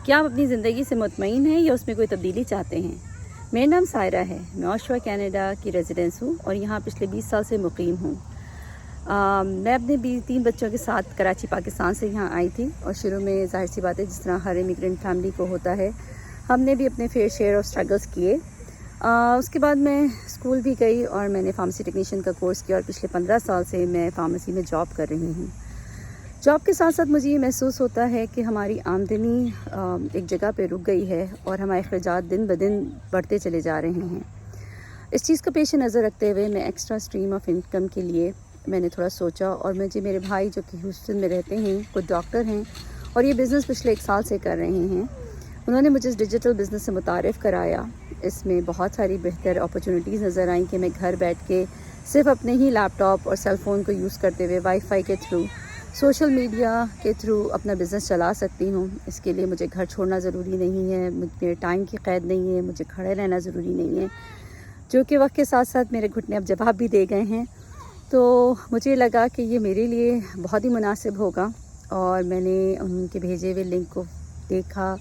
کیا آپ اپنی زندگی سے مطمئن ہیں یا اس میں کوئی تبدیلی چاہتے ہیں؟ میرا نام سائرہ ہے، میں اوشوا کینیڈا کی ریزیڈنس ہوں اور یہاں پچھلے 20 سال سے مقیم ہوں۔ میں اپنے 3 بچوں کے ساتھ کراچی پاکستان سے یہاں آئی تھی، اور شروع میں ظاہر سی بات ہے جس طرح ہر امیگرینٹ فیملی کو ہوتا ہے، ہم نے بھی اپنے فیئر شیئر آف اسٹرگلس کیے۔ اس کے بعد میں اسکول بھی گئی اور میں نے فارمیسی ٹیکنیشین کا کورس کیا، اور پچھلے 15 سال سے میں فارمیسی میں جاب کر رہی ہوں۔ جاب کے ساتھ ساتھ مجھے یہ محسوس ہوتا ہے کہ ہماری آمدنی ایک جگہ پہ رک گئی ہے اور ہمارے اخراجات دن بدن بڑھتے چلے جا رہے ہیں۔ اس چیز کو پیش نظر رکھتے ہوئے میں ایکسٹرا اسٹریم آف انکم کے لیے میں نے تھوڑا سوچا، اور مجھے میرے بھائی جو کہ ہیوسٹن میں رہتے ہیں، کچھ ڈاکٹر ہیں اور یہ بزنس پچھلے 1 سال سے کر رہے ہیں، انہوں نے مجھے اس ڈیجیٹل بزنس سے متعارف کرایا۔ اس میں بہت ساری بہتر اپرچونیٹیز نظر آئیں کہ میں گھر بیٹھ کے صرف اپنے ہی لیپ ٹاپ اور سیل فون کو یوز کرتے ہوئے وائی فائی کے تھرو، سوشل میڈیا کے تھرو اپنا بزنس چلا سکتی ہوں۔ اس کے لیے مجھے گھر چھوڑنا ضروری نہیں ہے، میرے ٹائم کی قید نہیں ہے، مجھے کھڑے رہنا ضروری نہیں ہے، جو کہ وقت کے ساتھ ساتھ میرے گھٹنے اب جواب بھی دے گئے ہیں۔ تو مجھے لگا کہ یہ میرے لیے بہت ہی مناسب ہوگا، اور میں نے ان کے بھیجے ہوئے لنک کو دیکھا،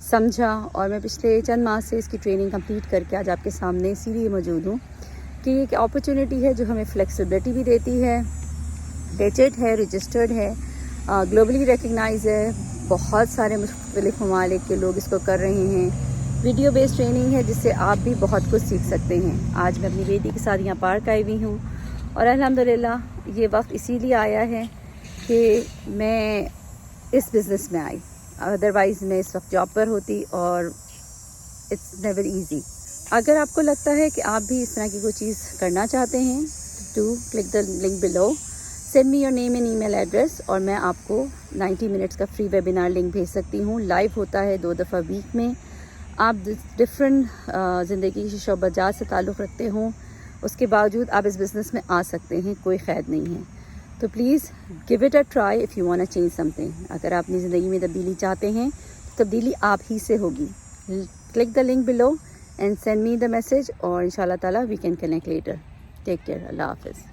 سمجھا، اور میں پچھلے چند ماہ سے اس کی ٹریننگ کمپلیٹ کر کے آج آپ کے سامنے اسی لیے موجود ہوں کہ یہ ایک اپرچونیٹی ہے جو ہمیں فلیکسیبلٹی بھی دیتی ہے، ریٹڈ ہے، رجسٹرڈ ہے، گلوبلی ریکگنائز ہے، بہت سارے مختلف ممالک کے لوگ اس کو کر رہے ہیں۔ ویڈیو بیس ٹریننگ ہے جس سے آپ بھی بہت کچھ سیکھ سکتے ہیں۔ آج میں اپنی بیٹی کے ساتھ یہاں پارک آئی ہوئی ہوں، اور الحمدللہ یہ وقت اسی لیے آیا ہے کہ میں اس بزنس میں آئی، ادروائز میں اس وقت جاب پر ہوتی، اور اٹس نیور ایزی۔ اگر آپ کو لگتا ہے کہ آپ بھی اس طرح کی کوئی چیز کرنا چاہتے ہیں، do click the link below, send me your name and email address, اور میں آپ کو 90 منٹس کا فری ویبینار لنک بھیج سکتی ہوں۔ لائیو ہوتا ہے 2 دفعہ ویک میں۔ آپ ڈفرینٹ زندگی کی شعبہ جات سے تعلق رکھتے ہوں، اس کے باوجود آپ اس بزنس میں آ سکتے ہیں، کوئی قید نہیں ہے۔ تو please give it a try if you want to change something. اگر آپ اپنی زندگی میں تبدیلی چاہتے ہیں تو تبدیلی آپ ہی سے ہوگی۔ Click the link below and send me the message, اور ان شاء اللہ تعالیٰ we can connect later. Take care, اللہ حافظ۔